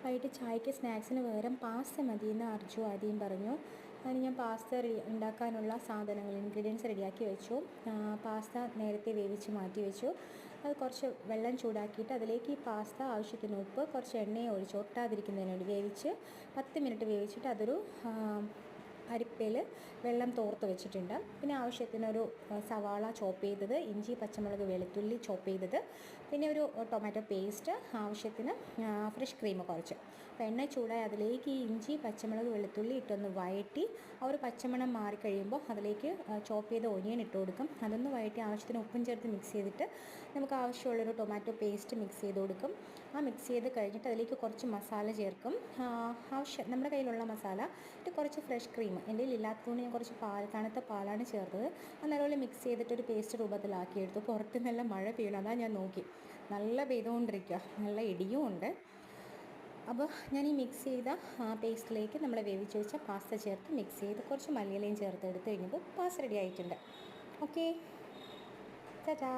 വൈകിട്ട് ചായക്ക് സ്നാക്സിന് പകരം പാസ്ത മതിയെന്ന് അർജു ആദ്യം പറഞ്ഞു. അതിന് ഞാൻ പാസ്ത ഉണ്ടാക്കാനുള്ള സാധനങ്ങൾ ഇൻഗ്രീഡിയൻസ് റെഡിയാക്കി വെച്ചു. പാസ്ത നേരത്തെ വേവിച്ച് മാറ്റി വെച്ചു. അത് കുറച്ച് വെള്ളം ചൂടാക്കിയിട്ട് അതിലേക്ക് ഈ പാസ്ത ആവശ്യത്തിന് ഉപ്പ് കുറച്ച് എണ്ണയെ ഒഴിച്ച് ഒട്ടാതിരിക്കുന്നതിന് വേണ്ടി 10 മിനിറ്റ് വേവിച്ചിട്ട് അതൊരു അരിപ്പയിൽ വെള്ളം തോർത്ത് വെച്ചിട്ടുണ്ട്. പിന്നെ ആവശ്യത്തിനൊരു സവാള ചോപ്പ് ചെയ്തത്, ഇഞ്ചി പച്ചമുളക് വെളുത്തുള്ളി ചോപ്പ് ചെയ്തത്, പിന്നെ ഒരു ടൊമാറ്റോ പേസ്റ്റ്, ആവശ്യത്തിന് ഫ്രഷ് ക്രീം കുറച്ച്. അപ്പോൾ എണ്ണ ചൂടായി അതിലേക്ക് ഈ ഇഞ്ചി പച്ചമുളക് വെളുത്തുള്ളി ഇട്ടൊന്ന് വഴറ്റി ആ ഒരു പച്ചമണം മാറിക്കഴിയുമ്പോൾ അതിലേക്ക് ചോപ്പ് ചെയ്ത ഒനിയൻ ഇട്ട് കൊടുക്കും. അതൊന്ന് വഴറ്റി ആവശ്യത്തിന് ഉപ്പും ചേർത്ത് മിക്സ് ചെയ്തിട്ട് നമുക്ക് ആവശ്യമുള്ളൊരു ടൊമാറ്റോ പേസ്റ്റ് മിക്സ് ചെയ്ത് കൊടുക്കും. ആ മിക്സ് ചെയ്ത് കഴിഞ്ഞിട്ട് അതിലേക്ക് കുറച്ച് മസാല ചേർക്കും. നമ്മുടെ കയ്യിലുള്ള മസാല എന്നിട്ട് കുറച്ച് ഫ്രഷ് ക്രീം എൻ്റെ ഇല്ലാത്തതുകൊണ്ട് ഞാൻ കുറച്ച് തണുത്ത പാലാണ് ചേർത്തത്. നല്ലപോലെ മിക്സ് ചെയ്തിട്ടൊരു പേസ്റ്റ് രൂപത്തിലാക്കിയെടുത്തു. പുറത്ത് നല്ല മഴ പെയ്യണം, അതാ ഞാൻ നോക്കി, നല്ല പെയ്തുകൊണ്ടിരിക്കുക, നല്ല ഇടിയും ഉണ്ട്. അപ്പോൾ ഞാൻ ഈ മിക്സ് ചെയ്ത പേസ്റ്റിലേക്ക് നമ്മൾ വേവിച്ച് വെച്ച പാസ്ത ചേർത്ത് മിക്സ് ചെയ്ത് കുറച്ച് മല്ലിയിലയും ചേർത്ത് എടുത്ത് കഴിഞ്ഞപ്പോൾ പാസ്ത റെഡി ആയിട്ടുണ്ട്. ഓക്കെ, ടാറ്റാ.